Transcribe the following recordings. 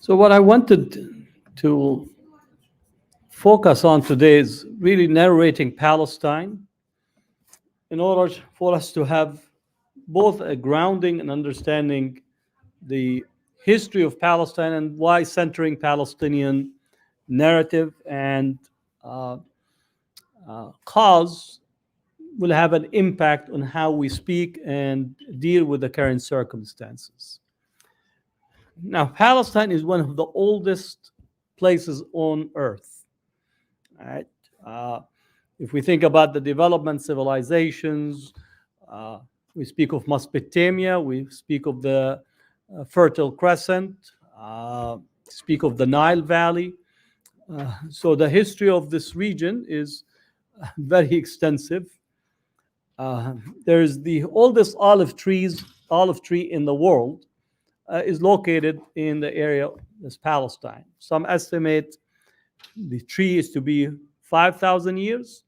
So, what I wanted to focus on today is really narrating Palestine in order for us to have both a grounding and understanding the history of Palestine and why centering Palestinian narrative and uh, cause will have an impact on how we speak and deal with the current circumstances. Now, Palestine is one of the oldest places on earth. Right? Uh, if we think about the development civilizations, uh, we speak of Mesopotamia, we speak of the Fertile Crescent, speak of the Nile Valley. So the history of this region is very extensive. Uh, there's the oldest olive tree in the world is located in the area of Palestine. Some estimate the tree is to be 5,000 years.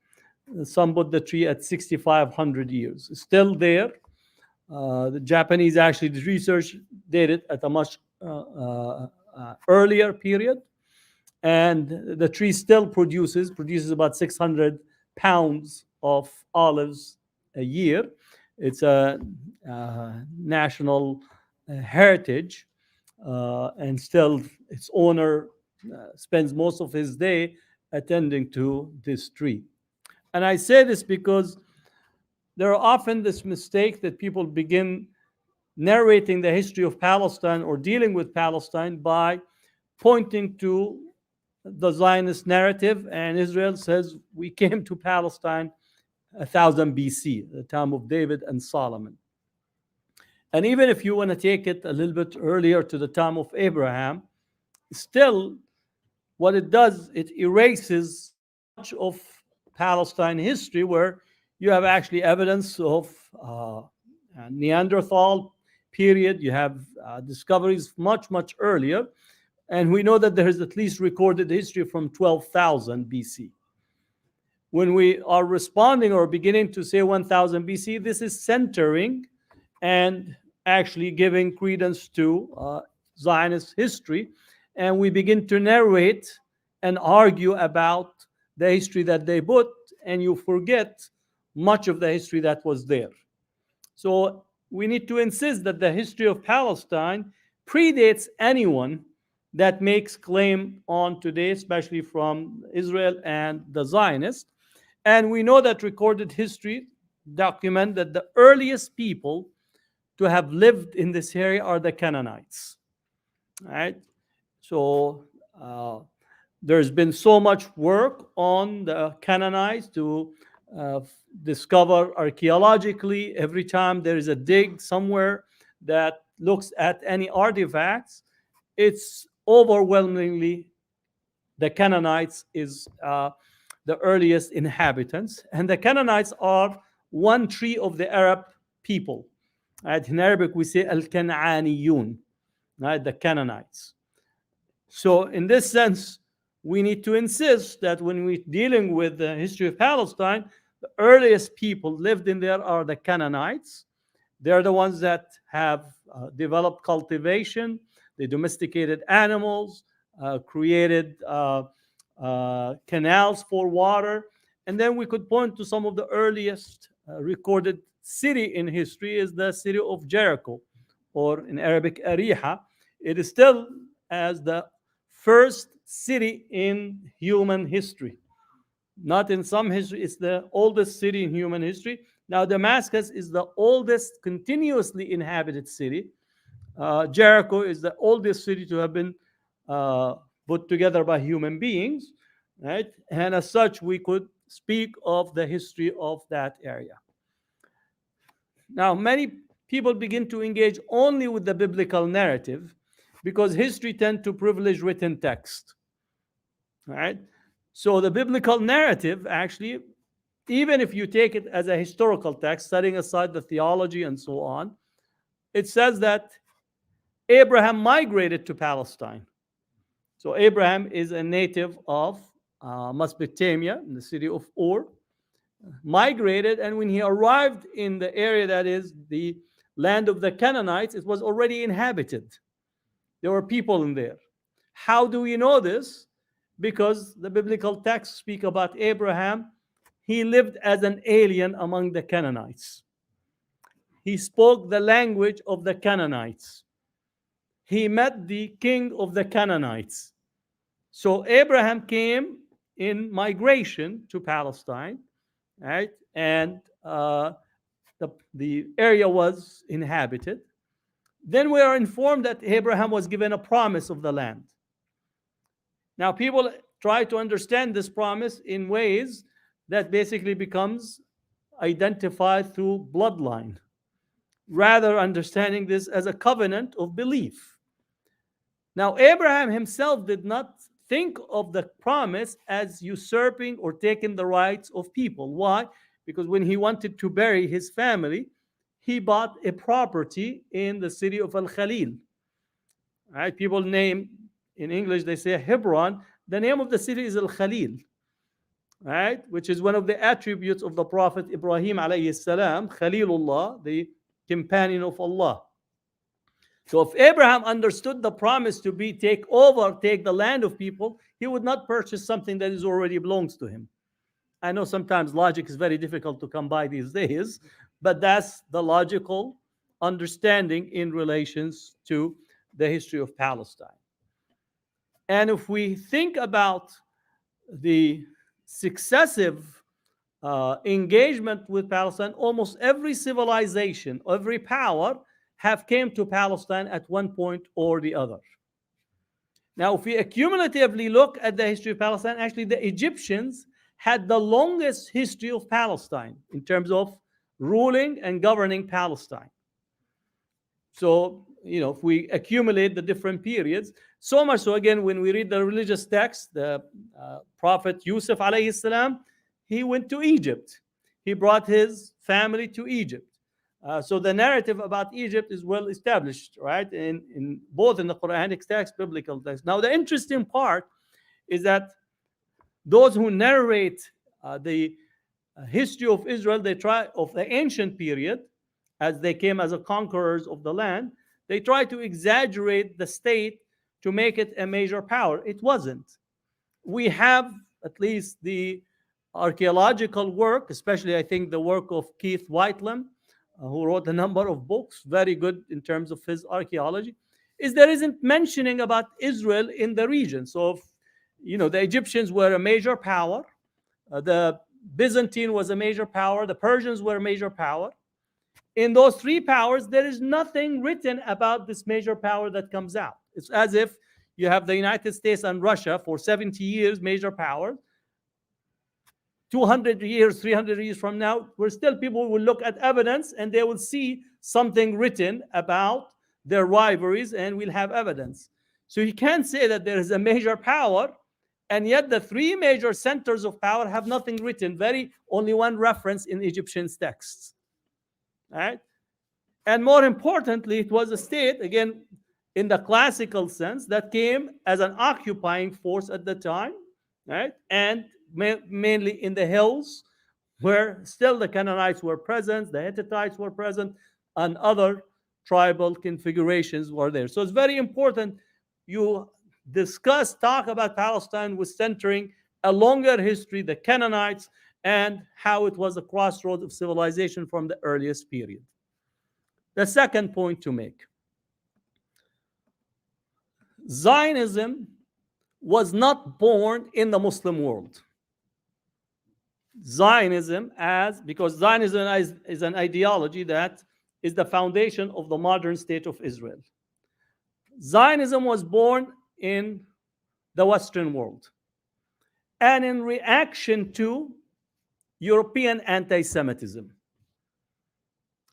Some put the tree at 6,500 years. It's still there. The Japanese actually did research dated at a much earlier period, and the tree still produces about 600 pounds of olives a year. It's a national heritage, and still its owner spends most of his day attending to this tree. And I say this because there are often this mistake that people begin narrating the history of Palestine or dealing with Palestine by pointing to the Zionist narrative, and Israel says we came to Palestine 1000 BC, the time of David and Solomon. And even if you want to take it a little bit earlier to the time of Abraham, still what it does, it erases much of Palestine history where you have actually evidence of Neanderthal period. You have discoveries much earlier. And we know that there is at least recorded history from 12,000 BC. When we are responding or beginning to say 1000 BC, this is centering and actually giving credence to Zionist history. And we begin to narrate and argue about the history that they put, and you forget much of the history that was there. So we need to insist that the history of Palestine predates anyone that makes claim on today, especially from Israel and the Zionists. And we know that recorded history document that the earliest people to have lived in this area are the Canaanites. Right? So there's been so much work on the Canaanites to discover archaeologically. Every time there is a dig somewhere that looks at any artifacts, it's overwhelmingly the Canaanites is the earliest inhabitants. And the Canaanites are one tree of the Arab people. Right? In Arabic, we say Al-Kan'aniyun, right? The Canaanites. So in this sense, we need to insist that when we're dealing with the history of Palestine, the earliest people lived in there are the Canaanites. They're the ones that have developed cultivation, they domesticated animals, created canals for water. And then we could point to some of the earliest recorded city in history is the city of Jericho, or in Arabic, Ariha. It is still as the first city in human history. Not in some history, it's the oldest city in human history. Now, Damascus is the oldest continuously inhabited city. Jericho is the oldest city to have been put together by human beings, right? And as such, we could speak of the history of that area. Now, many people begin to engage only with the biblical narrative because history tends to privilege written text, right? So the biblical narrative actually, even if you take it as a historical text, setting aside the theology and so on, it says that Abraham migrated to Palestine. So Abraham is a native of Mesopotamia, in the city of Ur, migrated, and when he arrived in the area that is the land of the Canaanites, it was already inhabited. There were people in there. How do we know this? Because the biblical texts speak about Abraham. He lived as an alien among the Canaanites. He spoke the language of the Canaanites. He met the king of the Canaanites. So Abraham came in migration to Palestine, right? And the area was inhabited. Then we are informed that Abraham was given a promise of the land. Now, people try to understand this promise in ways that basically becomes identified through bloodline, rather understanding this as a covenant of belief. Now, Abraham himself did not think of the promise as usurping or taking the rights of people. Why? Because when he wanted to bury his family, he bought a property in the city of Al-Khalil. Right? People name, in English, they say Hebron. The name of the city is Al-Khalil, right? Which is one of the attributes of the Prophet Ibrahim alayhi salam, Khalilullah, the companion of Allah. So if Abraham understood the promise to be take the land of people, he would not purchase something that is already belongs to him. I know sometimes logic is very difficult to come by these days, but that's the logical understanding in relations to the history of Palestine. And if we think about the successive engagement with Palestine, almost every civilization, every power have came to Palestine at one point or the other. Now, if we accumulatively look at the history of Palestine, actually the Egyptians had the longest history of Palestine in terms of ruling and governing Palestine. So, if we accumulate the different periods, so much so, again, when we read the religious text, the Prophet Yusuf alayhi salam, he went to Egypt. He brought his family to Egypt. So the narrative about Egypt is well established, right? In both in the Quranic text, biblical text. Now, the interesting part is that those who narrate the history of Israel, of the ancient period, as they came as conquerors of the land, they try to exaggerate the state to make it a major power. It wasn't. We have at least the archaeological work, especially I think the work of Keith Whitelam, who wrote a number of books, very good in terms of his archaeology, is there isn't mentioning about Israel in the region. So, the Egyptians were a major power, the Byzantine was a major power, the Persians were a major power. In those three powers, there is nothing written about this major power that comes out. It's as if you have the United States and Russia for 70 years, major power. 200 years, 300 years from now, people will look at evidence and they will see something written about their rivalries and we'll have evidence. So you can't say that there is a major power and yet the three major centers of power have nothing written, only one reference in Egyptian texts. Right? And more importantly, it was a state, again, in the classical sense, that came as an occupying force at the time, right? And mainly in the hills, where still the Canaanites were present, the Hittites were present, and other tribal configurations were there. So it's very important you talk about Palestine with centering a longer history, the Canaanites, and how it was a crossroads of civilization from the earliest period. The second point to make. Zionism was not born in the Muslim world. Because Zionism is an ideology that is the foundation of the modern state of Israel. Zionism was born in the Western world and in reaction to European anti-Semitism.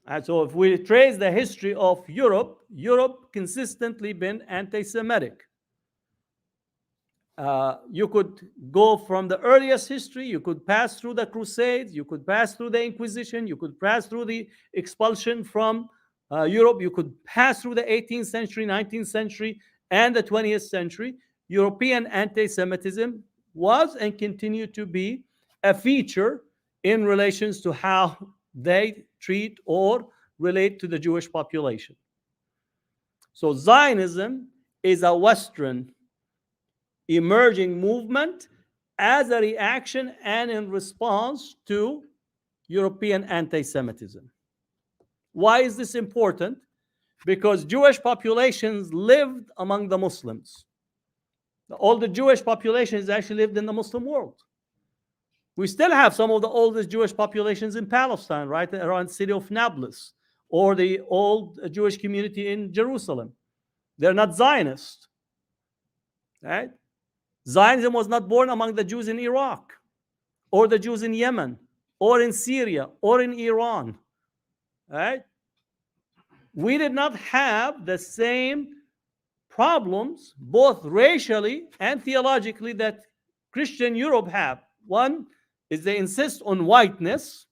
And so if we trace the history of Europe consistently been anti-Semitic. You could go from the earliest history, you could pass through the Crusades, you could pass through the Inquisition, you could pass through the expulsion from Europe, you could pass through the 18th century, 19th century, and the 20th century. European anti-Semitism was and continued to be a feature in relations to how they treat or relate to the Jewish population. So Zionism is a Western emerging movement as a reaction and in response to European anti-Semitism. Why is this important? Because Jewish populations lived among the Muslims. All the Jewish populations actually lived in the Muslim world. We still have some of the oldest Jewish populations in Palestine, right around the city of Nablus, or the old Jewish community in Jerusalem. They're not Zionist, right? Zionism was not born among the Jews in Iraq, or the Jews in Yemen, or in Syria, or in Iran, right? We did not have the same problems, both racially and theologically, that Christian Europe have. One is they insist on whiteness,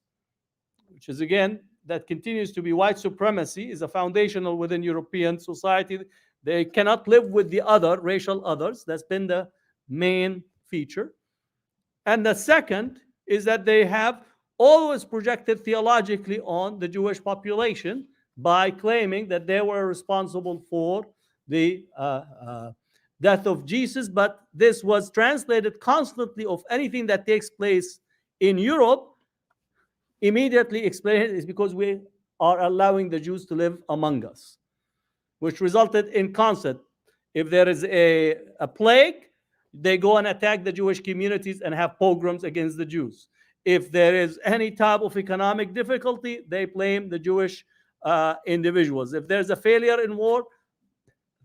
which is, again, that continues to be white supremacy, is a foundational within European society. They cannot live with the other racial others. That's been the main feature. And the second is that they have always projected theologically on the Jewish population by claiming that they were responsible for the death of Jesus. But this was translated constantly of anything that takes place in Europe, immediately explained is because we are allowing the Jews to live among us, which resulted in constant. If there is a plague, they go and attack the Jewish communities and have pogroms against the Jews. If there is any type of economic difficulty, they blame the Jewish individuals. If there's a failure in war,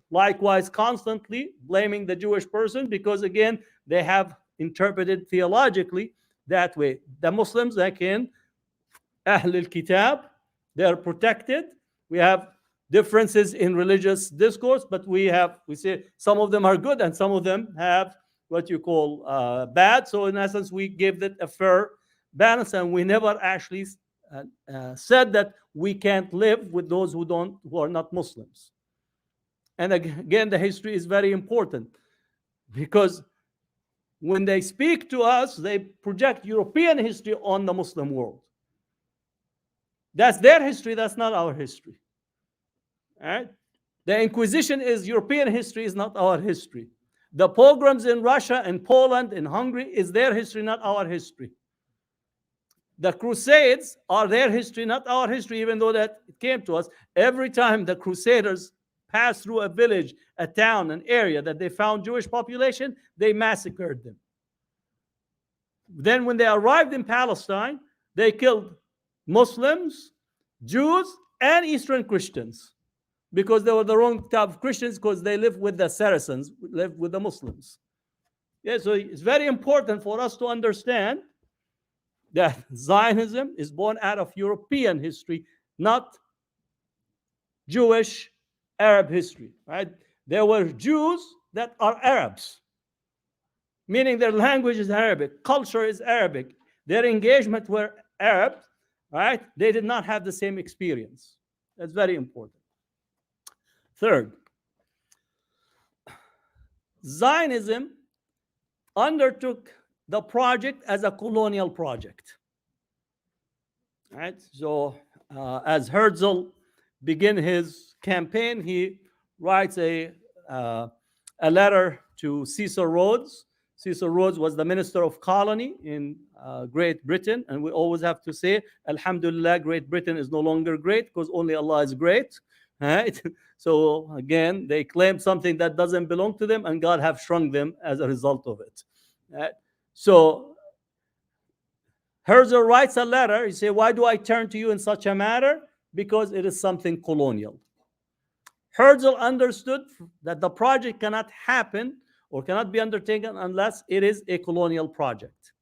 likewise, constantly blaming the Jewish person, because, again, they have interpreted theologically that way. The Muslims, like in Ahl al-Kitab, they are protected. We have differences in religious discourse, but we say some of them are good and some of them have what you call bad. So in essence, we give it a fair balance, and we never actually said that we can't live with those who are not Muslims. And again, the history is very important, because when they speak to us, they project European history on the Muslim world. That's their history, that's not our history. All right? The Inquisition is European history, is not our history. The pogroms in Russia and Poland and Hungary is their history, not our history. The Crusades are their history, not our history, even though that it came to us. Every time the Crusaders passed through a village, a town, an area that they found Jewish population, they massacred them. Then when they arrived in Palestine, they killed Muslims, Jews, and Eastern Christians, because they were the wrong type of Christians, because they lived with the Saracens, lived with the Muslims. Yeah, so it's very important for us to understand that Zionism is born out of European history, not Jewish Arab history, right? There were Jews that are Arabs, meaning their language is Arabic, culture is Arabic, their engagement were Arab, right? They did not have the same experience. That's very important. Third, Zionism undertook the project as a colonial project. Right? So as Herzl began his campaign, he writes a letter to Cecil Rhodes. Cecil Rhodes was the Minister of Colony in Great Britain, and we always have to say, Alhamdulillah, Great Britain is no longer great, because only Allah is great. Right? So again, they claim something that doesn't belong to them, and God have shrunk them as a result of it. Right? So Herzl writes a letter. He says, why do I turn to you in such a matter? Because it is something colonial. Herzl understood that the project cannot happen or cannot be undertaken unless it is a colonial project.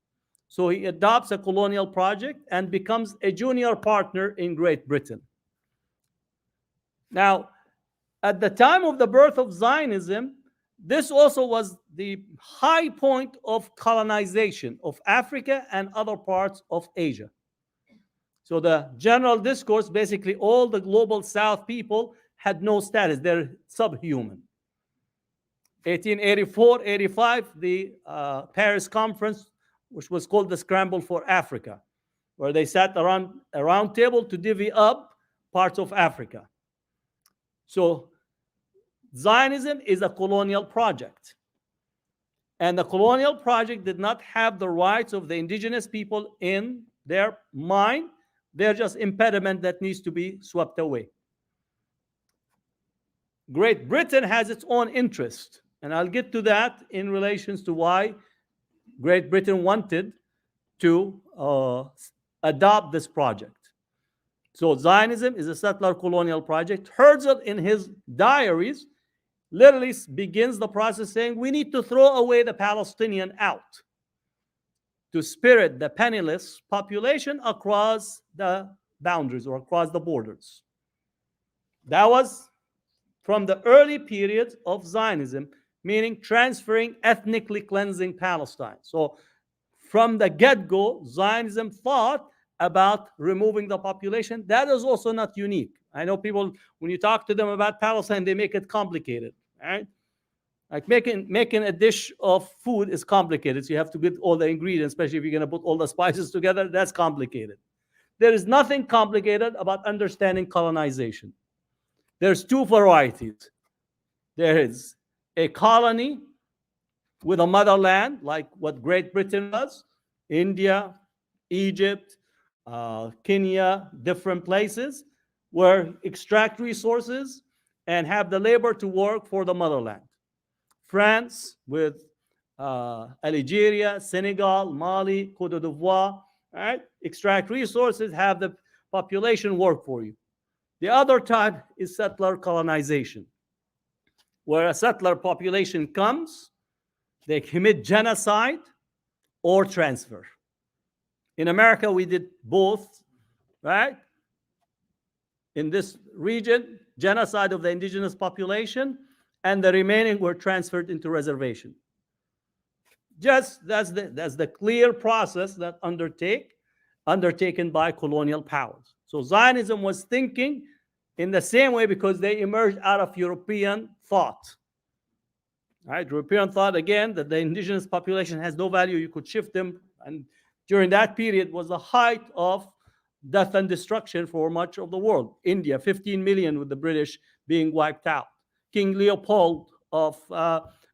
So he adopts a colonial project and becomes a junior partner in Great Britain. Now, at the time of the birth of Zionism, this also was the high point of colonization of Africa and other parts of Asia. So the general discourse, basically all the global South people had no status. They're subhuman. 1884-85, the Paris Conference, which was called the Scramble for Africa, where they sat around a round table to divvy up parts of Africa. So Zionism is a colonial project. And the colonial project did not have the rights of the indigenous people in their mind. They're just impediment that needs to be swept away. Great Britain has its own interest, and I'll get to that in relations to why Great Britain wanted to adopt this project. So Zionism is a settler colonial project. Herzl, in his diaries, literally begins the process saying we need to throw away the Palestinian out to spirit the penniless population across the boundaries or across the borders. That was from the early period of Zionism, meaning transferring, ethnically cleansing Palestine. So from the get-go, Zionism thought about removing the population. That is also not unique. I know people, when you talk to them about Palestine, they make it complicated, right? Like making a dish of food is complicated. So you have to get all the ingredients, especially if you're going to put all the spices together. That's complicated. There is nothing complicated about understanding colonization. There's two varieties. There is a colony with a motherland, like what Great Britain was, India, Egypt, Kenya, different places, where extract resources and have the labor to work for the motherland. France with Algeria, Senegal, Mali, Cote d'Ivoire, right? Extract resources, have the population work for you. The other type is settler colonization, where a settler population comes, they commit genocide or transfer. In America, we did both, right? In this region, genocide of the indigenous population, and the remaining were transferred into reservation. Just that's the clear process that undertaken by colonial powers. So Zionism was thinking in the same way because they emerged out of European thought. Right? European thought, again, that the indigenous population has no value, you could shift them. And during that period was the height of death and destruction for much of the world. India, 15 million with the British being wiped out. King Leopold of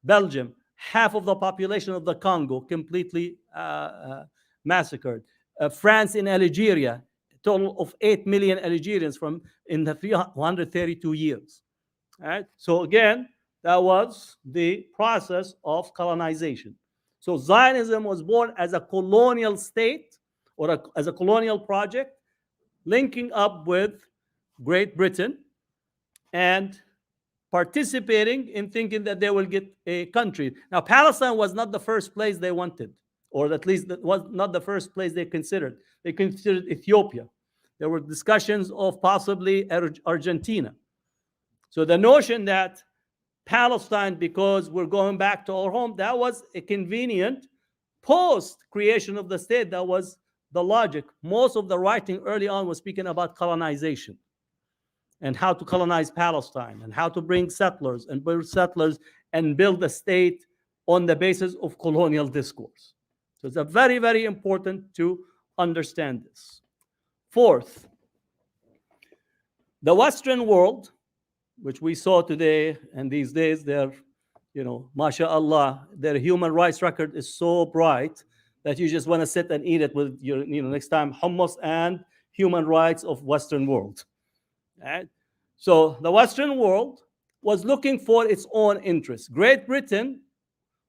Belgium, half of the population of the Congo completely massacred. France in Algeria, a total of 8 million Algerians in the 332 years. All right? So again, that was the process of colonization. So Zionism was born as a colonial state or as a colonial project, linking up with Great Britain and participating in thinking that they will get a country. Now, Palestine was not the first place they wanted, or at least that was not the first place they considered. They considered Ethiopia. There were discussions of possibly Argentina. So the notion that Palestine, because we're going back to our home, that was a convenient post-creation of the state. That was the logic. Most of the writing early on was speaking about colonization and how to colonize Palestine and how to bring settlers and build settlers and build a state on the basis of colonial discourse. So it's a very, very important to understand this. Fourth, the Western world, which we saw today and these days, their, mashallah, their human rights record is so bright that you just want to sit and eat it with your, next time, hummus and human rights of Western world. Right? So the Western world was looking for its own interests. Great Britain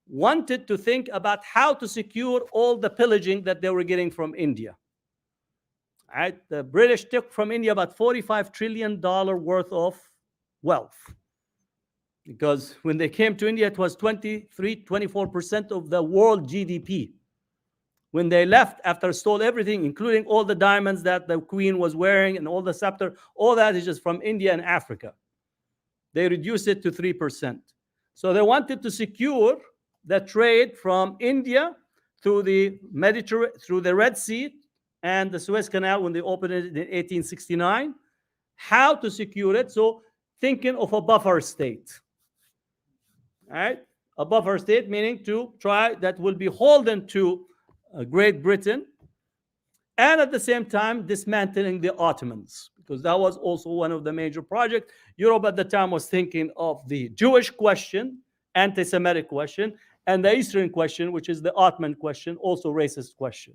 wanted to think about how to secure all the pillaging that they were getting from India. Right? The British took from India about $45 trillion worth of wealth. Because when they came to India, it was 24% of the world GDP. When they left, after stole everything, including all the diamonds that the queen was wearing and all the scepter, all that is just from India and Africa. They reduced it to 3%. So they wanted to secure the trade from India through the Mediterranean, through the Red Sea and the Suez Canal when they opened it in 1869. How to secure it? So thinking of a buffer state. All right? A buffer state meaning to try that will be beholden to Great Britain, and at the same time dismantling the Ottomans, because that was also one of the major projects. Europe at the time was thinking of the Jewish question, anti-Semitic question, and the Eastern question, which is the Ottoman question, also racist question.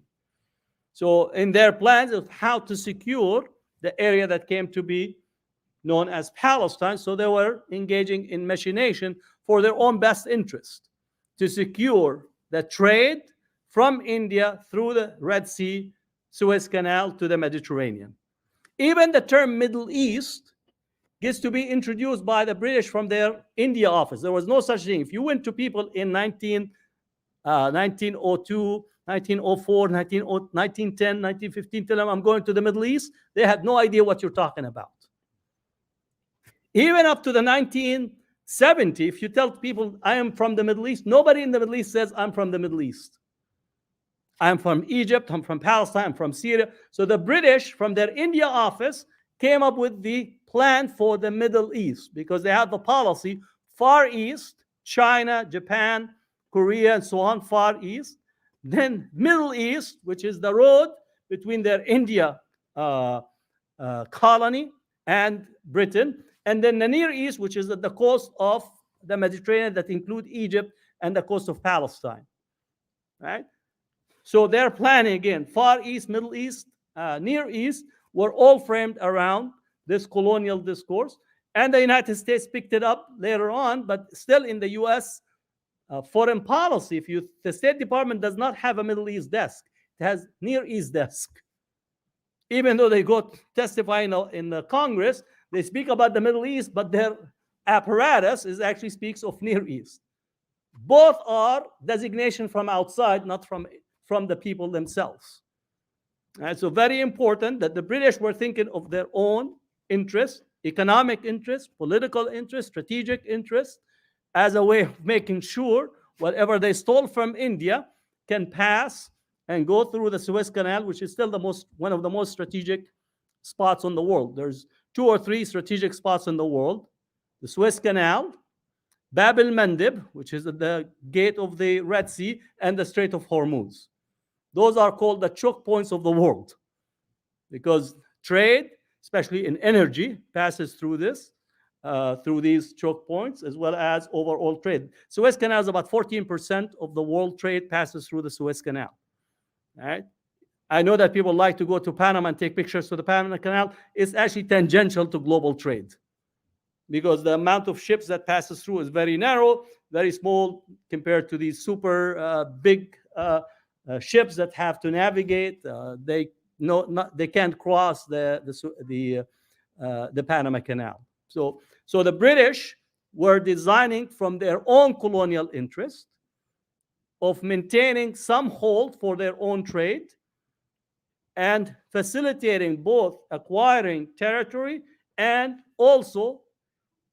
So in their plans of how to secure the area that came to be known as Palestine, so they were engaging in machination for their own best interest to secure the trade from India through the Red Sea, Suez Canal to the Mediterranean. Even the term Middle East gets to be introduced by the British from their India office. There was no such thing. If you went to people in 1902, 1904, 1910, 1915, tell them I'm going to the Middle East, they had no idea what you're talking about. Even up to the 1970, if you tell people I am from the Middle East, nobody in the Middle East says I'm from the Middle East. I'm from Egypt, I'm from Palestine, I'm from Syria. So the British, from their India office, came up with the plan for the Middle East because they had the policy Far East, China, Japan, Korea, and so on, Far East. Then Middle East, which is the road between their India colony and Britain. And then the Near East, which is at the coast of the Mediterranean that include Egypt and the coast of Palestine, right? So they're planning again, Far East, Middle East, Near East, were all framed around this colonial discourse. And the United States picked it up later on, but still in the US foreign policy, the State Department does not have a Middle East desk. It has Near East desk. Even though they go testify in the Congress, they speak about the Middle East, but their apparatus actually speaks of Near East. Both are designation from outside, not from the people themselves. And so very important that the British were thinking of their own interest, economic interest, political interest, strategic interest, as a way of making sure whatever they stole from India can pass and go through the Suez Canal, which is still one of the most strategic spots in the world. There's 2 or 3 strategic spots in the world: the Suez Canal, Bab el-Mandeb, which is at the gate of the Red Sea, and the Strait of Hormuz. Those are called the choke points of the world because trade, especially in energy, passes through through these choke points, as well as overall trade. Suez Canal is about 14% of the world trade passes through the Suez Canal. Right? I know that people like to go to Panama and take pictures of the Panama Canal. It's actually tangential to global trade because the amount of ships that passes through is very narrow, very small compared to these super big ships that have to navigate. They can't cross the Panama Canal. So the British were designing from their own colonial interest of maintaining some hold for their own trade and facilitating both acquiring territory and also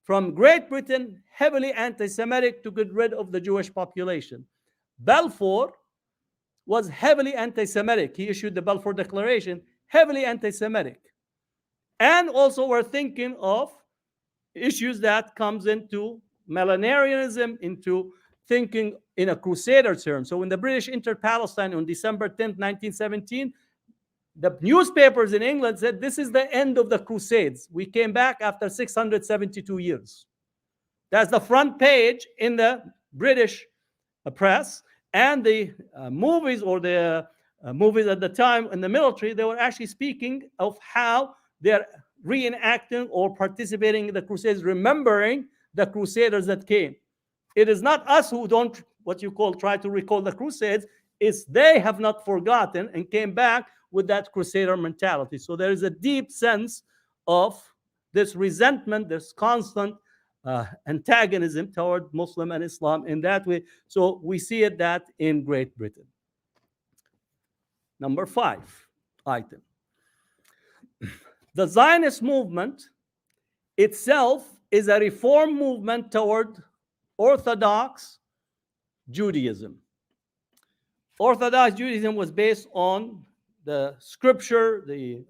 from Great Britain, heavily anti-Semitic to get rid of the Jewish population. Balfour was heavily anti-Semitic. He issued the Balfour Declaration, heavily anti-Semitic. And also we're thinking of issues that comes into millenarianism, into thinking in a crusader term. So when the British entered Palestine on December 10th, 1917, the newspapers in England said, this is the end of the Crusades. We came back after 672 years. That's the front page in the British press. And the movies or the movies at the time in the military, they were actually speaking of how they're reenacting or participating in the Crusades, remembering the Crusaders that came. It is not us who don't, what you call, try to recall the Crusades. It's they have not forgotten and came back with that Crusader mentality. So there is a deep sense of this resentment, this constant antagonism toward Muslim and Islam in that way. So we see it that in Great Britain. Number 5 item. The Zionist movement itself is a reform movement toward Orthodox Judaism. Orthodox Judaism was based on the scripture, the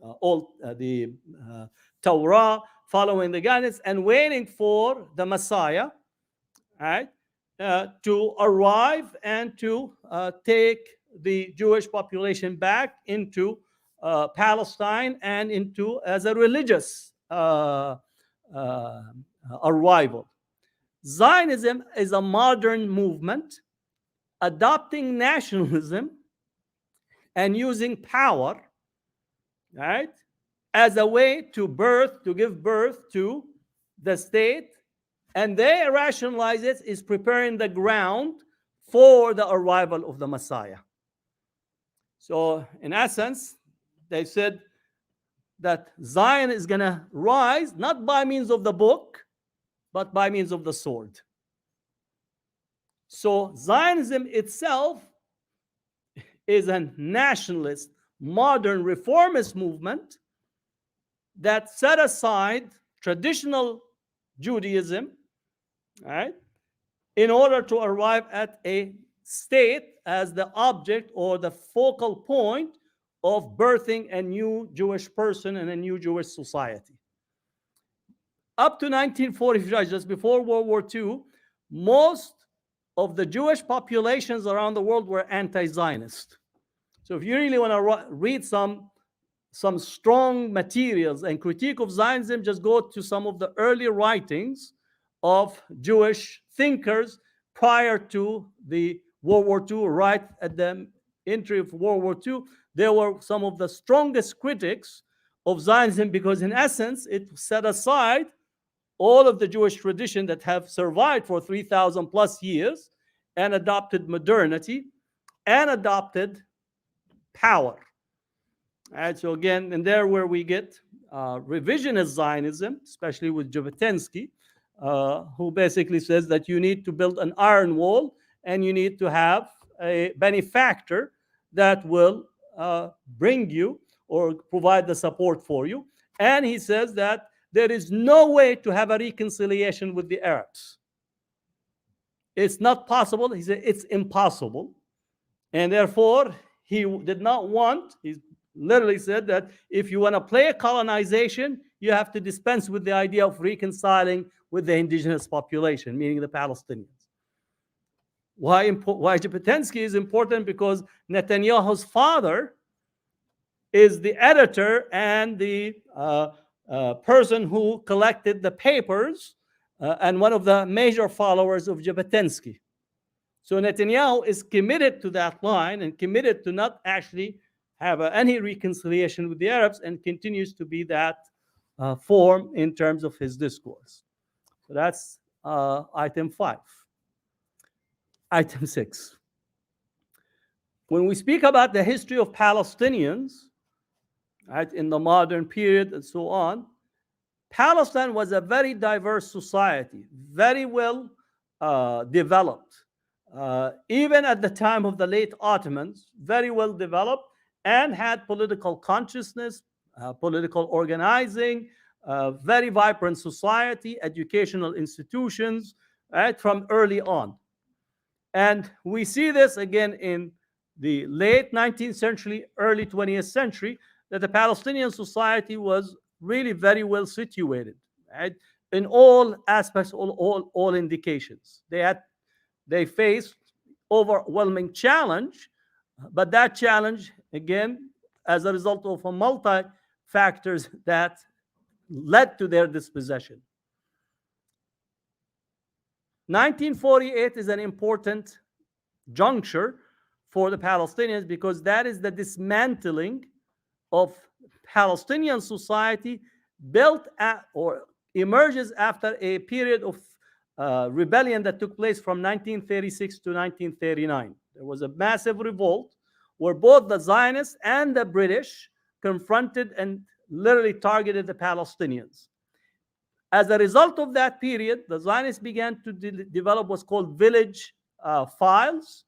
Torah, following the guidance and waiting for the Messiah, right, to arrive and to take the Jewish population back into Palestine and into as a religious arrival. Zionism is a modern movement adopting nationalism and using power, right, as a way to give birth to the state. And they rationalize it is preparing the ground for the arrival of the Messiah. So in essence, they said that Zion is going to rise not by means of the book, but by means of the sword. So Zionism itself is a nationalist, modern reformist movement that set aside traditional Judaism, right, in order to arrive at a state as the object or the focal point of birthing a new Jewish person and a new Jewish society. Up to 1945, just before World War II, most of the Jewish populations around the world were anti-Zionist. So if you really want to read some strong materials and critique of Zionism, just go to some of the early writings of Jewish thinkers prior to the World War II, right at the entry of World War II. They were some of the strongest critics of Zionism because, in essence, it set aside all of the Jewish tradition that have survived for 3,000 plus years and adopted modernity and adopted power. And so again, and there where we get revisionist Zionism, especially with Jabotinsky, who basically says that you need to build an iron wall and you need to have a benefactor that will bring you or provide the support for you. And he says that there is no way to have a reconciliation with the Arabs. It's not possible. He said it's impossible. And therefore, he did not want, he literally said that if you want to play a colonization, you have to dispense with the idea of reconciling with the indigenous population, meaning the Palestinians. Why Jabotinsky is important? Because Netanyahu's father is the editor and the person who collected the papers and one of the major followers of Jabotinsky. So Netanyahu is committed to that line and committed to not actually have any reconciliation with the Arabs and continues to be that form in terms of his discourse. So that's item 5. Item 6. When we speak about the history of Palestinians, right, in the modern period and so on, Palestine was a very diverse society, very well developed. Even at the time of the late Ottomans, very well developed and had political consciousness, political organizing, very vibrant society, educational institutions, right, from early on. And we see this again in the late 19th century, early 20th century, that the Palestinian society was really very well situated, right, in all aspects, all indications. They faced overwhelming challenge, but that challenge, again, as a result of a multi-factors that led to their dispossession. 1948 is an important juncture for the Palestinians because that is the dismantling of Palestinian society built at or emerges after a period of rebellion that took place from 1936 to 1939. There was a massive revolt where both the Zionists and the British confronted and literally targeted the Palestinians. As a result of that period, the Zionists began to develop what's called village files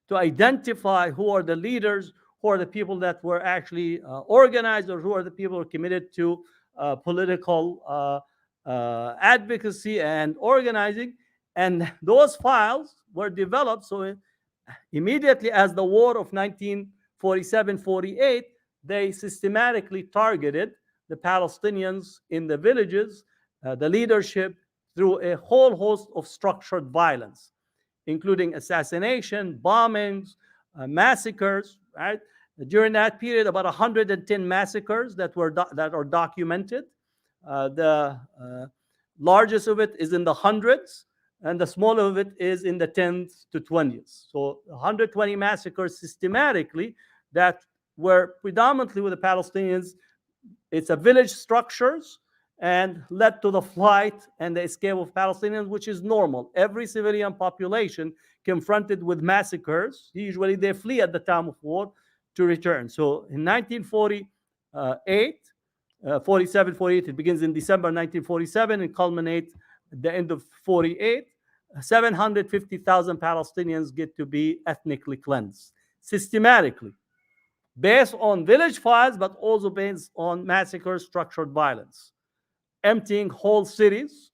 to identify who are the leaders, who are the people that were actually organized, or who are the people who are committed to political advocacy and organizing. And those files were developed so immediately as the war of 1947-48, they systematically targeted the Palestinians in the villages, the leadership, through a whole host of structured violence, including assassination, bombings, massacres, right? During that period, about 110 massacres that are documented. The largest of it is in the hundreds. and the smaller of it is in the 10th to 20th. So 120 massacres systematically that were predominantly with the Palestinians. It's a village structures and led to the flight and the escape of Palestinians, which is normal. Every civilian population confronted with massacres, usually they flee at the time of war to return. So in 1948, 47, 48, it begins in December 1947 and culminates at the end of 48. 750,000 Palestinians get to be ethnically cleansed systematically, based on village files, but also based on massacres, structured violence, emptying whole cities,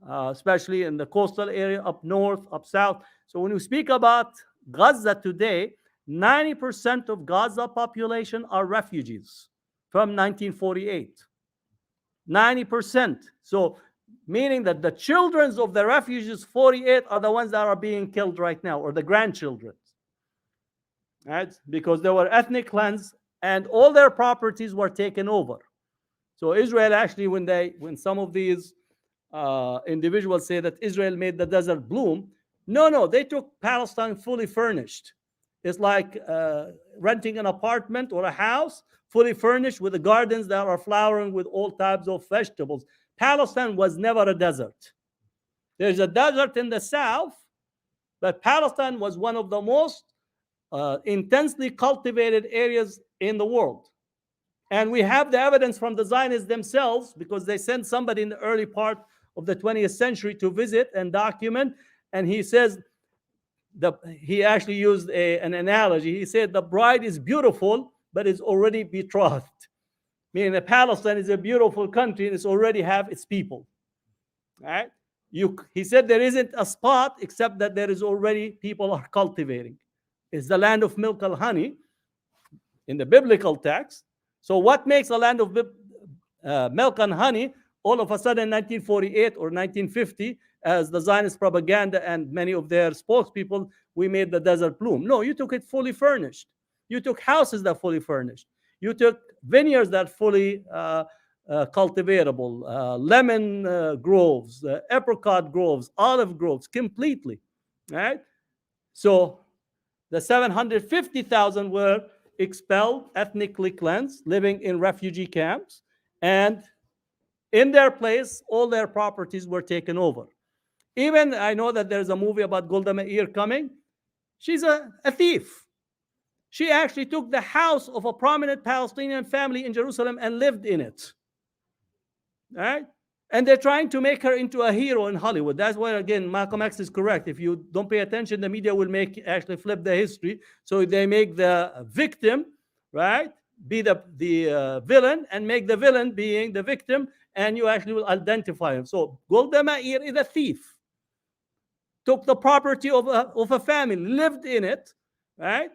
especially in the coastal area, up north, up south. So when we speak about Gaza today, 90% of Gaza population are refugees from 1948. 90%. So meaning that the children of the refugees 48 are the ones that are being killed right now, or the grandchildren. Right? Because they were ethnic cleansed and all their properties were taken over. So Israel actually, when some of these individuals say that Israel made the desert bloom, no, they took Palestine fully furnished. It's like renting an apartment or a house fully furnished with the gardens that are flowering with all types of vegetables. Palestine was never a desert. There's a desert in the south, but Palestine was one of the most intensely cultivated areas in the world. And we have the evidence from the Zionists themselves, because they sent somebody in the early part of the 20th century to visit and document. And he says, he actually used an analogy. He said, the bride is beautiful, but is already betrothed. Meaning that Palestine is a beautiful country and it's already have its people. Right? He said there isn't a spot except that there is already people are cultivating. It's the land of milk and honey in the biblical text. So what makes a land of milk and honey all of a sudden 1948 or 1950, as the Zionist propaganda and many of their spokespeople, we made the desert bloom? No, you took it fully furnished. You took houses that fully furnished. You took vineyards that fully cultivatable, lemon groves, apricot groves, olive groves, completely. Right? So the 750,000 were expelled, ethnically cleansed, living in refugee camps, and in their place, all their properties were taken over. Even I know that there's a movie about Golda Meir coming. She's a thief. She actually took the house of a prominent Palestinian family in Jerusalem and lived in it. Right? And they're trying to make her into a hero in Hollywood. That's why, again, Malcolm X is correct. If you don't pay attention, the media will actually flip the history. So they make the victim, right, be the villain, and make the villain being the victim, and you actually will identify him. So Golda Meir is a thief. Took the property of a family, lived in it, right?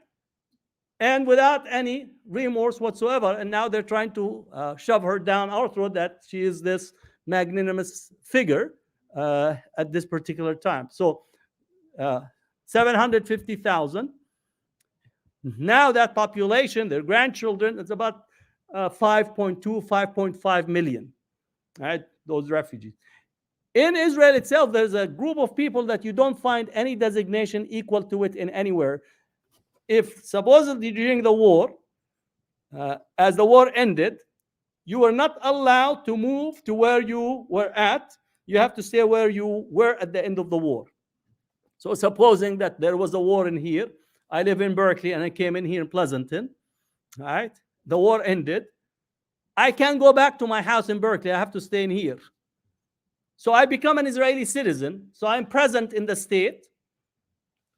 And without any remorse whatsoever. And now they're trying to shove her down our throat that she is this magnanimous figure at this particular time. So 750,000. Now that population, their grandchildren, it's about 5.2, 5.5 million, right? Those refugees. In Israel itself, there's a group of people that you don't find any designation equal to it in anywhere. If supposedly during the war, as the war ended, you were not allowed to move to where you were at. You have to stay where you were at the end of the war. So supposing that there was a war in here, I live in Berkeley and I came in here in Pleasanton, right? The war ended. I can't go back to my house in Berkeley. I have to stay in here. So I become an Israeli citizen. So I'm present in the state,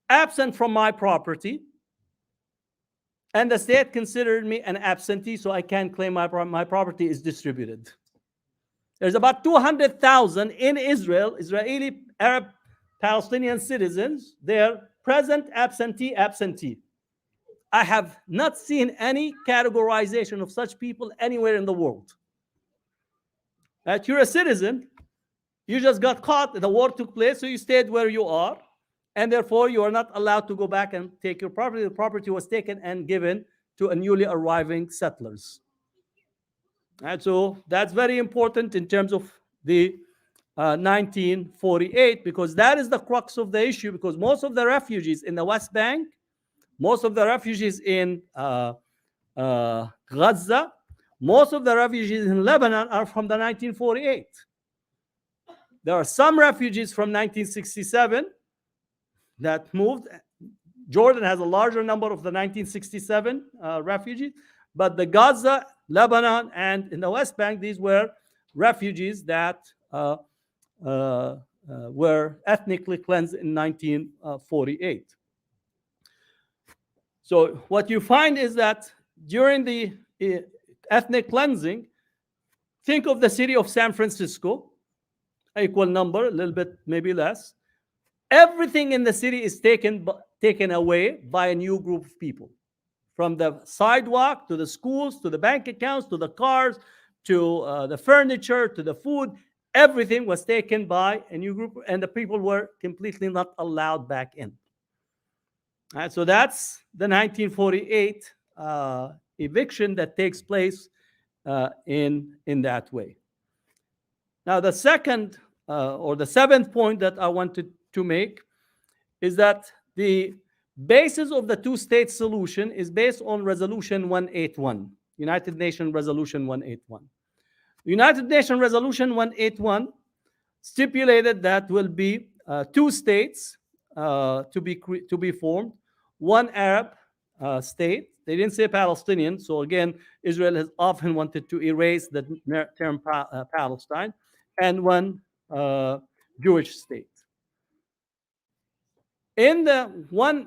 absent from my property, and the state considered me an absentee, so I can't claim my property is distributed. There's about 200,000 in Israel, Israeli, Arab, Palestinian citizens. They're present, absentee, absentee. I have not seen any categorization of such people anywhere in the world. That you're a citizen, you just got caught, the war took place, so you stayed where you are, and therefore you are not allowed to go back and take your property. The property was taken and given to a newly arriving settlers. And so that's very important in terms of the 1948, because that is the crux of the issue, because most of the refugees in the West Bank, most of the refugees in Gaza, most of the refugees in Lebanon are from the 1948. There are some refugees from 1967 that moved. Jordan has a larger number of the 1967 refugees, but the Gaza, Lebanon, and in the West Bank, these were refugees that were ethnically cleansed in 1948. So what you find is that during the ethnic cleansing, think of the city of San Francisco, equal number, a little bit, maybe less. Everything in the city is taken away by a new group of people. From the sidewalk, to the schools, to the bank accounts, to the cars, to the furniture, to the food, everything was taken by a new group, and the people were completely not allowed back in. All right, so that's the 1948 eviction that takes place in that way. Now, the second or the seventh point that I wanted to make is that the basis of the two-state solution is based on Resolution 181, United Nations Resolution 181. United Nations Resolution 181 stipulated that will be two states to be formed, one Arab state. They didn't say Palestinian, so again, Israel has often wanted to erase the term Palestine, and one Jewish state. In the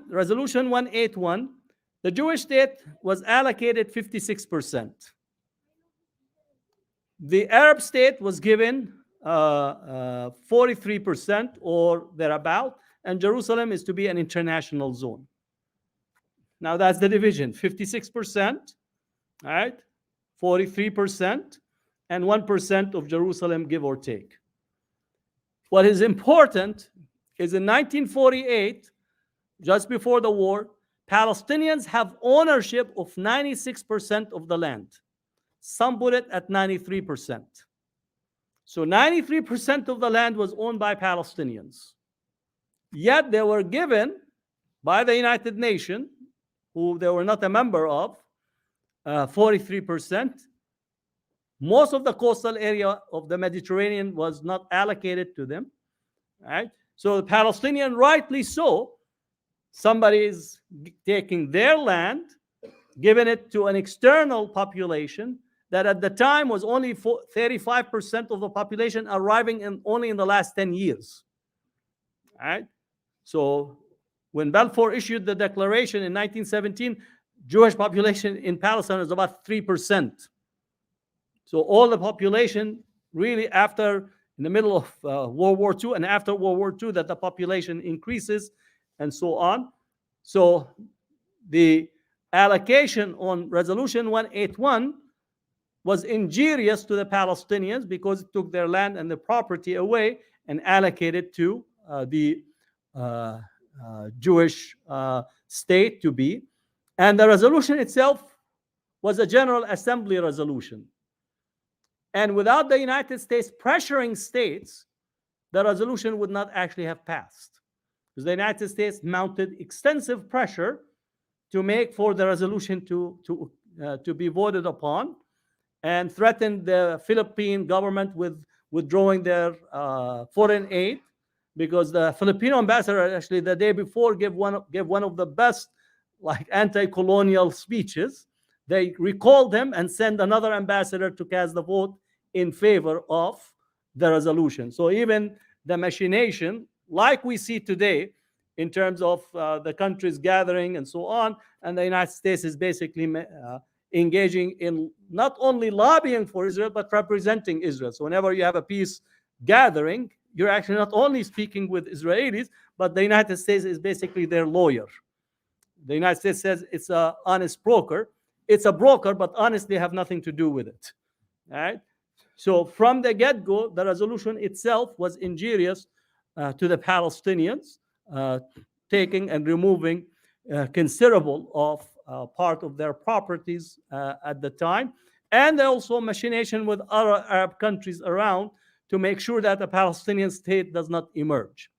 Resolution 181, the Jewish state was allocated 56%. The Arab state was given 43% or thereabout, and Jerusalem is to be an international zone. Now that's the division, 56%, all right, 43%, and 1% of Jerusalem, give or take. What is important is in 1948, just before the war, Palestinians have ownership of 96% of the land. Some put it at 93%. So 93% of the land was owned by Palestinians. Yet they were given by the United Nations, who they were not a member of, 43%. Most of the coastal area of the Mediterranean was not allocated to them. Right? So the Palestinian, rightly so, somebody is taking their land, giving it to an external population that at the time was only 35% of the population, arriving only in the last 10 years. All right? So when Balfour issued the declaration in 1917, Jewish population in Palestine was about 3%. So all the population really after, in the middle of World War II and after World War II, that the population increases and so on. So the allocation on Resolution 181 was injurious to the Palestinians because it took their land and their property away and allocated to the Jewish state to be. And the resolution itself was a General Assembly resolution. And without the United States pressuring states, the resolution would not actually have passed. Because the United States mounted extensive pressure to make for the resolution to be voted upon, and threatened the Philippine government with withdrawing their foreign aid, because the Filipino ambassador actually the day before gave one of the best like anti-colonial speeches. They recalled him and sent another ambassador to cast the vote in favor of the resolution. So even the machination, like we see today, in terms of the countries gathering and so on, and the United States is basically engaging in not only lobbying for Israel, but representing Israel. So whenever you have a peace gathering, you're actually not only speaking with Israelis, but the United States is basically their lawyer. The United States says it's an honest broker. It's a broker, but honestly have nothing to do with it. All right? So from the get-go, the resolution itself was injurious to the Palestinians, taking and removing considerable of part of their properties at the time, and also machination with other Arab countries around to make sure that a Palestinian state does not emerge.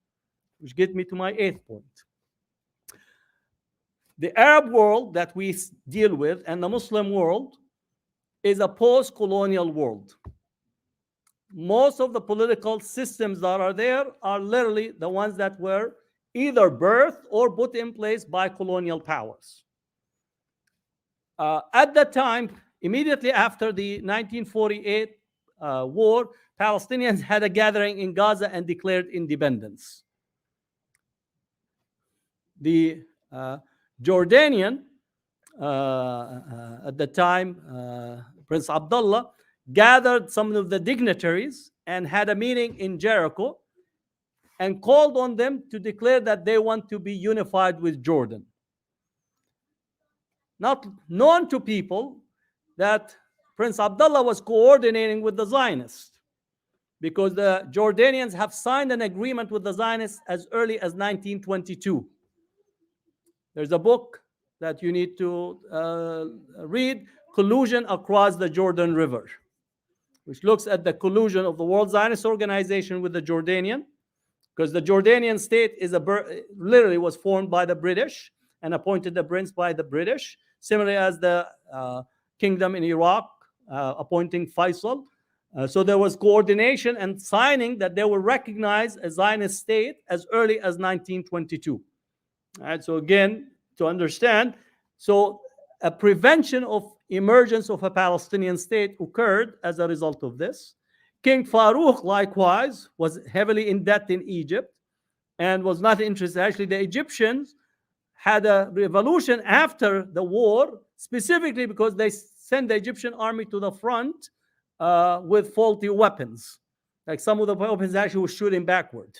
Which gets me to my 8th point. The Arab world that we deal with and the Muslim world is a post-colonial world. Most of the political systems that are there are literally the ones that were either birthed or put in place by colonial powers. At that time, immediately after the 1948 war, Palestinians had a gathering in Gaza and declared independence. The Jordanian, at the time, Prince Abdullah, gathered some of the dignitaries and had a meeting in Jericho and called on them to declare that they want to be unified with Jordan. Not known to people that Prince Abdullah was coordinating with the Zionists, because the Jordanians have signed an agreement with the Zionists as early as 1922. There's a book that you need to read, Collusion Across the Jordan River, which looks at the collusion of the World Zionist Organization with the Jordanian, because the Jordanian state is literally was formed by the British and appointed a prince by the British, similarly as the kingdom in Iraq appointing Faisal. So there was coordination and signing that they will recognize a Zionist state as early as 1922. All right, so again, to understand, so a prevention of emergence of a Palestinian state occurred as a result of this. King Farouk, likewise, was heavily in debt in Egypt and was not interested. Actually, the Egyptians had a revolution after the war, specifically because they sent the Egyptian army to the front with faulty weapons. Like some of the weapons actually were shooting backward.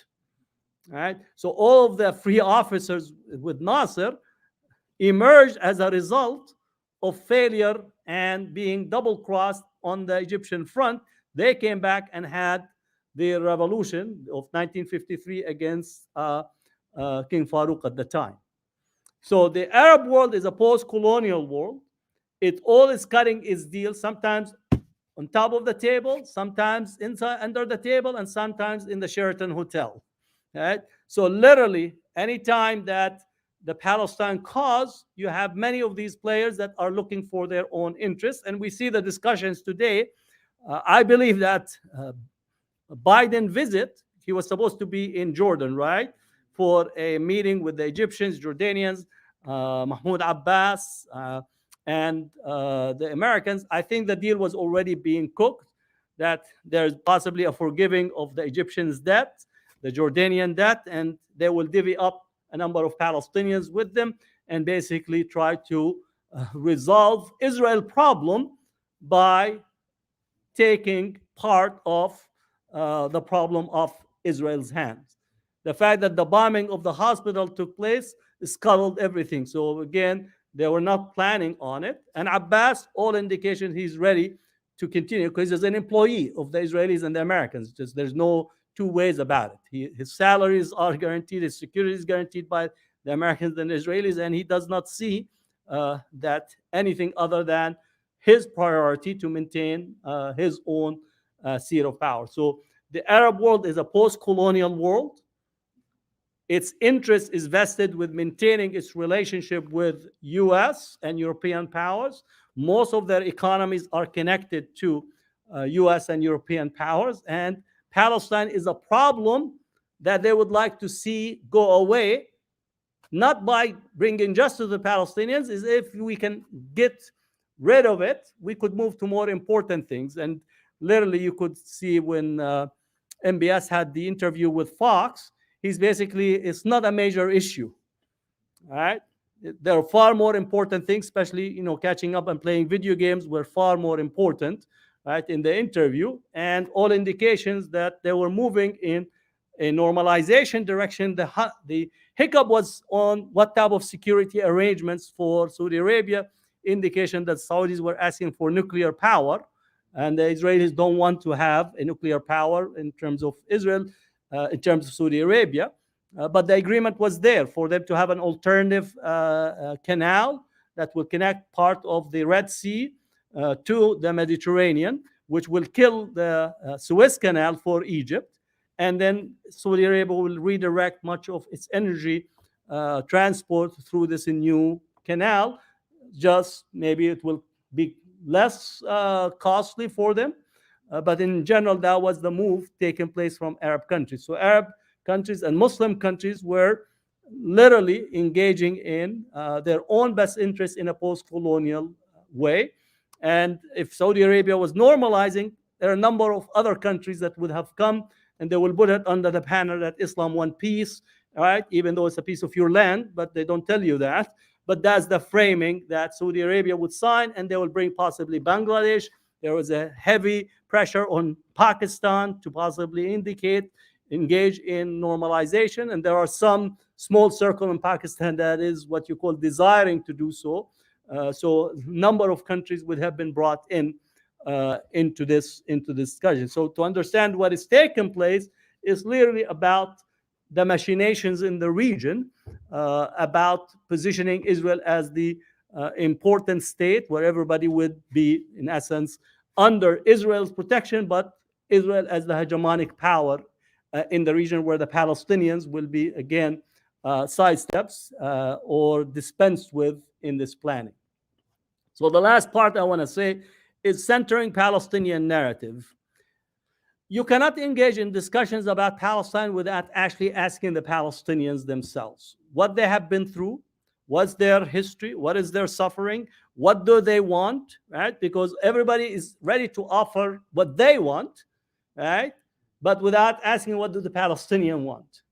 All right? So all of the free officers with Nasser emerged as a result of failure and being double-crossed on the Egyptian front. They came back and had the revolution of 1953 against King Farouk at the time. So the Arab world is a post-colonial world. It all is cutting its deal, sometimes on top of the table, sometimes inside under the table, and sometimes in the Sheraton Hotel. Right? So literally, anytime that the Palestine cause, you have many of these players that are looking for their own interests. And we see the discussions today. I believe that Biden visit, he was supposed to be in Jordan, right? For a meeting with the Egyptians, Jordanians, Mahmoud Abbas, and the Americans. I think the deal was already being cooked, that there's possibly a forgiving of the Egyptians' debt, the Jordanian debt, and they will divvy up a number of Palestinians with them and basically try to resolve Israel problem by taking part of the problem of Israel's hands. The fact that the bombing of the hospital took place scuttled everything. So again, they were not planning on it. And Abbas, all indication he's ready to continue because he's an employee of the Israelis and the Americans. Just there's no two ways about it. His salaries are guaranteed, his security is guaranteed by the Americans and the Israelis, and he does not see that anything other than his priority to maintain his own seat of power. So the Arab world is a post-colonial world. Its interest is vested with maintaining its relationship with US and European powers. Most of their economies are connected to US and European powers, and Palestine is a problem that they would like to see go away, not by bringing justice to the Palestinians, is if we can get rid of it, we could move to more important things. And literally you could see when MBS had the interview with Fox, he's basically, it's not a major issue, all right? There are far more important things, especially, you know, catching up and playing video games were far more important, right, in the interview, and all indications that they were moving in a normalization direction. The hiccup was on what type of security arrangements for Saudi Arabia, indication that Saudis were asking for nuclear power, and the Israelis don't want to have a nuclear power in terms of Israel, in terms of Saudi Arabia. But the agreement was there for them to have an alternative canal that will connect part of the Red Sea to the Mediterranean. which will kill the Suez Canal for Egypt. And then Saudi Arabia will redirect much of its energy transport through this new canal. Just maybe it will be less costly for them. But in general, that was the move taking place from Arab countries. So Arab countries and Muslim countries were literally engaging in their own best interests in a post-colonial way. And if Saudi Arabia was normalizing, there are a number of other countries that would have come and they will put it under the banner that Islam want peace, right? Even though it's a piece of your land, but they don't tell you that. But that's the framing that Saudi Arabia would sign, and they will bring possibly Bangladesh. There was a heavy pressure on Pakistan to possibly engage in normalization, and there are some small circle in Pakistan that is what you call desiring to do so. So a number of countries would have been brought into this discussion. So to understand what is taking place is literally about the machinations in the region, about positioning Israel as the important state where everybody would be, in essence, under Israel's protection, but Israel as the hegemonic power in the region, where the Palestinians will be, again, sidesteps or dispensed with in this planning. So the last part I want to say is centering Palestinian narrative. You cannot engage in discussions about Palestine without actually asking the Palestinians themselves what they have been through, what's their history, what is their suffering, what do they want, right? Because everybody is ready to offer what they want, right? But without asking what do the Palestinian want.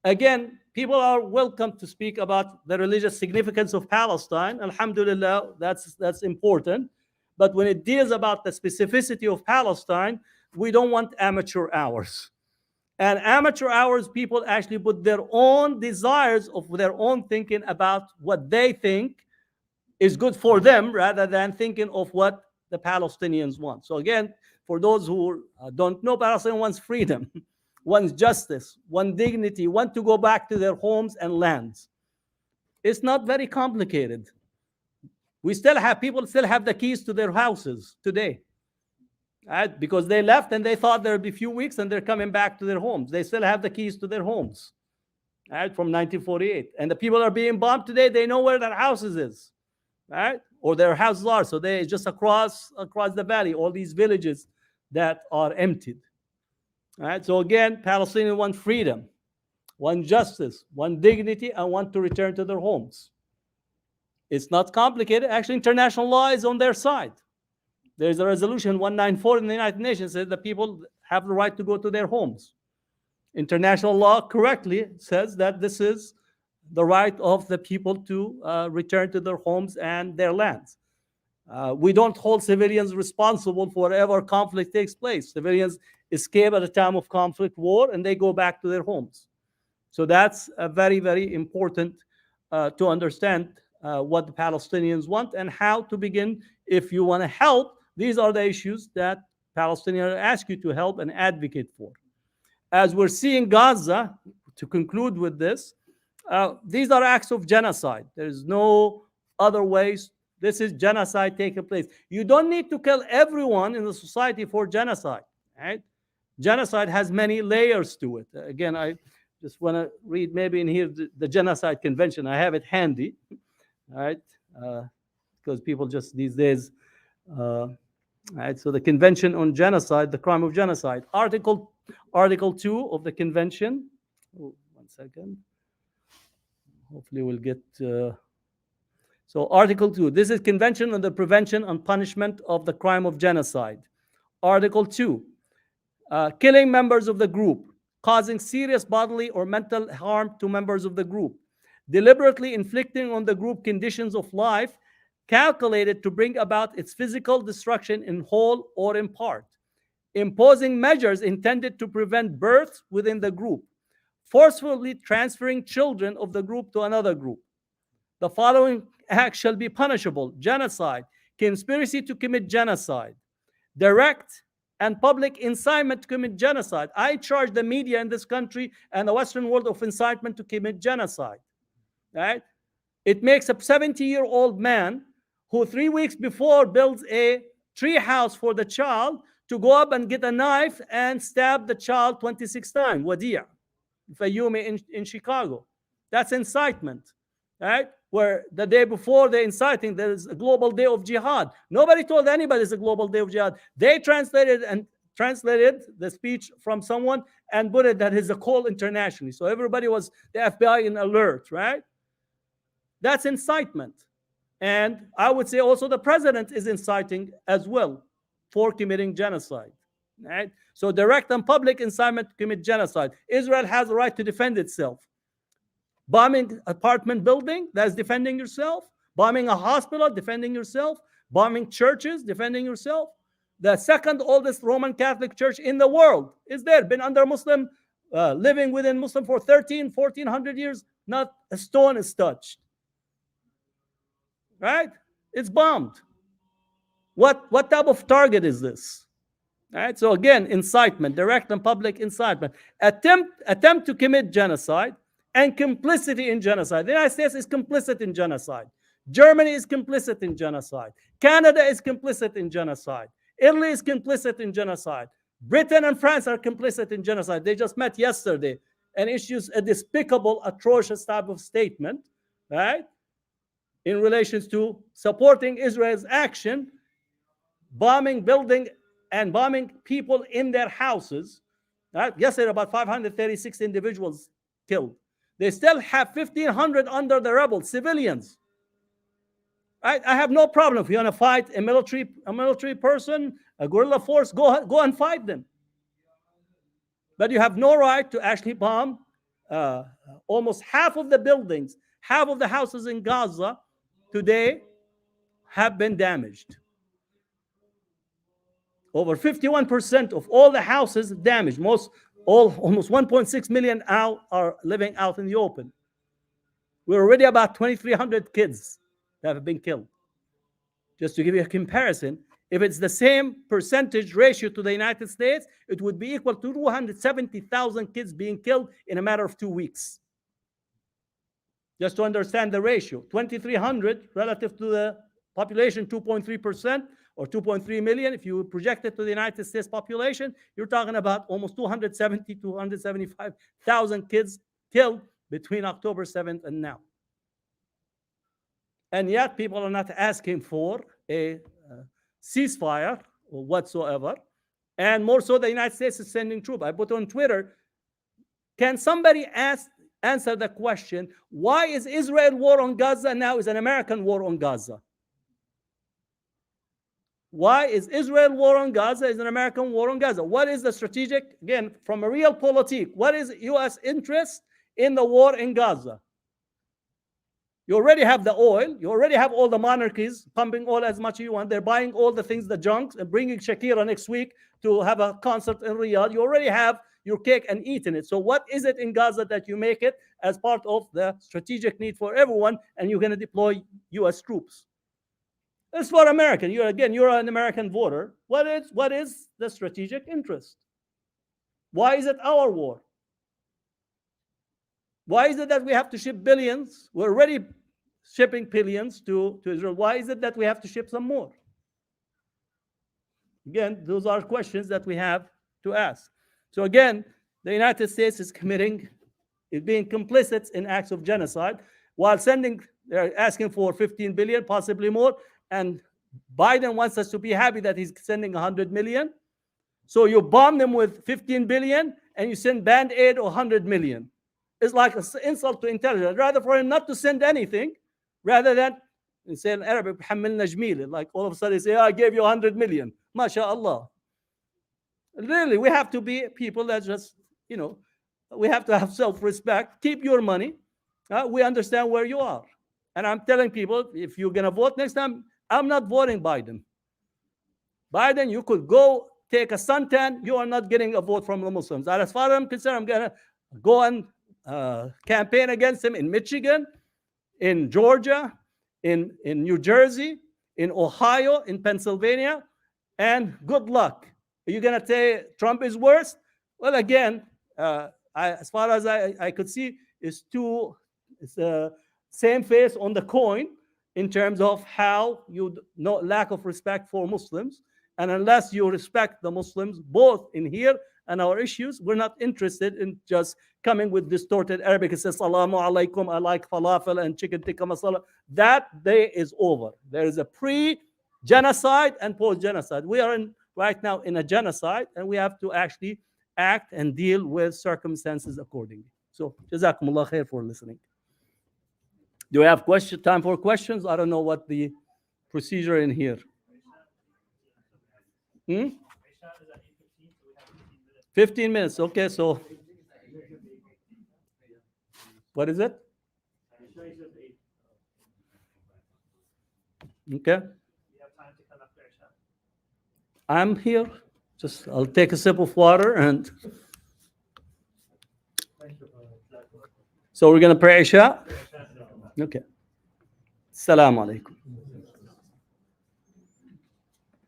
Again, people are welcome to speak about the religious significance of Palestine. Alhamdulillah, that's important. But when it deals about the specificity of Palestine, we don't want amateur hours. And amateur hours, people actually put their own desires of their own thinking about what they think is good for them rather than thinking of what the Palestinians want. So again, for those who don't know, Palestine wants freedom, wants justice, wants dignity, want to go back to their homes and lands. It's not very complicated. People still have the keys to their houses today. Right? Because they left and they thought there would be a few weeks and they're coming back to their homes. They still have the keys to their homes, right, from 1948. And the people are being bombed today. They know where their houses is, right, or their houses are. So they just across the valley, all these villages that are emptied. Right? So again, Palestinians want freedom, want justice, want dignity, and want to return to their homes. It's not complicated. Actually, international law is on their side. There's a resolution 194 in the United Nations that says that people have the right to go to their homes. International law correctly says that this is the right of the people to return to their homes and their lands. We don't hold civilians responsible for whatever conflict takes place. Civilians escape at a time of conflict, war, and they go back to their homes. So that's very, very important to understand what the Palestinians want and how to begin. If you want to help, these are the issues that Palestinians ask you to help and advocate for. As we're seeing Gaza, to conclude with this, these are acts of genocide. There's no other ways. This is genocide taking place. You don't need to kill everyone in the society for genocide. Right? Genocide has many layers to it. Again, I just want to read maybe in here the Genocide Convention. I have it handy, right? Because people just these days, right? So the Convention on Genocide, the crime of genocide, Article 2 of the Convention. Oh, 1 second. Hopefully we'll get. So Article 2. This is Convention on the Prevention and Punishment of the Crime of Genocide. Article 2. Killing members of the group, causing serious bodily or mental harm to members of the group, deliberately inflicting on the group conditions of life calculated to bring about its physical destruction in whole or in part, imposing measures intended to prevent births within the group, forcefully transferring children of the group to another group. The following acts shall be punishable: genocide, conspiracy to commit genocide, direct and public incitement to commit genocide. I charge the media in this country and the Western world of incitement to commit genocide. Right? It makes a 70-year-old man who 3 weeks before builds a tree house for the child to go up and get a knife and stab the child 26 times, Wadia, Fayumi in Chicago. That's incitement, right? Where the day before they're inciting, there's a global day of jihad. Nobody told anybody it's a global day of jihad. They translated the speech from someone and put it that is a call internationally. So everybody was, the FBI in alert, right? That's incitement. And I would say also the president is inciting as well for committing genocide, right? So direct and public incitement to commit genocide. Israel has a right to defend itself. Bombing apartment building, that's defending yourself. Bombing a hospital, defending yourself. Bombing churches, defending yourself. The second oldest Roman Catholic church in the world is there, been under Muslim, living within Muslim for 1400 years. Not a stone is touched. Right? It's bombed. What type of target is this? Right? So again, incitement, direct and public incitement. Attempt to commit genocide and complicity in genocide. The United States is complicit in genocide. Germany is complicit in genocide. Canada is complicit in genocide. Italy is complicit in genocide. Britain and France are complicit in genocide. They just met yesterday and issued a despicable, atrocious type of statement, right, in relation to supporting Israel's action, bombing, building, and bombing people in their houses. Right? Yesterday, about 536 individuals killed. They still have 1,500 under the rebels, civilians. Right? I have no problem. If you want to fight a military person, a guerrilla force, go and fight them. But you have no right to actually bomb almost half of the buildings, half of the houses in Gaza today have been damaged. Over 51% of all the houses damaged. Almost 1.6 million are living out in the open. We're already about 2,300 kids that have been killed. Just to give you a comparison, if it's the same percentage ratio to the United States, it would be equal to 270,000 kids being killed in a matter of 2 weeks. Just to understand the ratio, 2,300 relative to the population, 2.3% or 2.3 million. If you project it to the United States population, you're talking about almost 275,000 kids killed between October 7th and now. And yet people are not asking for a ceasefire or whatsoever. And more so, the United States is sending troops. I put on Twitter, can somebody answer the question, why is Israel war on Gaza now is an American war on Gaza? Why is Israel war on Gaza is an American war on Gaza? What is the strategic, again, from a real politic, what is U.S. interest in the war in Gaza? You already have the oil. You already have all the monarchies pumping oil as much as you want. They're buying all the things, the junks, and bringing Shakira next week to have a concert in Riyadh. You already have your cake and eating it. So what is it in Gaza that you make it as part of the strategic need for everyone, and you're going to deploy U.S. troops? It's for American. You're an American voter. What is the strategic interest? Why is it our war? Why is it that we have to ship billions? We're already shipping billions to Israel. Why is it that we have to ship some more? Again, those are questions that we have to ask. So again, the United States is being complicit in acts of genocide while they're asking for 15 billion, possibly more. And Biden wants us to be happy that he's sending 100 million. So you bomb them with 15 billion and you send Band-Aid or 100 million. It's like an insult to intelligence. Rather for him not to send anything, rather than say in Arabic, like all of a sudden he say, I gave you 100 million. MashaAllah. Really, we have to be people that just, we have to have self-respect. Keep your money. We understand where you are. And I'm telling people, if you're going to vote next time, I'm not voting Biden. Biden, you could go take a suntan. You are not getting a vote from the Muslims. And as far as I'm concerned, I'm going to go and campaign against him in Michigan, in Georgia, in New Jersey, in Ohio, in Pennsylvania, and good luck. Are you going to say Trump is worse? Well, again, as far as I could see, it's the same face on the coin in terms of how lack of respect for Muslims And unless you respect the Muslims, both in here and our issues, we're not interested in just coming with distorted Arabic. It says, Salamu alaikum, I like falafel and chicken tikka masala. That day is over. There is a pre-genocide and post-genocide. We are right now in a genocide, and we have to actually act and deal with circumstances accordingly. So, Jazakumullah khair for listening. Do we have time for questions? I don't know what the procedure in here. 15 minutes. Okay, so what is it? Okay. I'm here. Just I'll take a sip of water and. So we're going to pray Isha? Okay. Assalamu alaikum.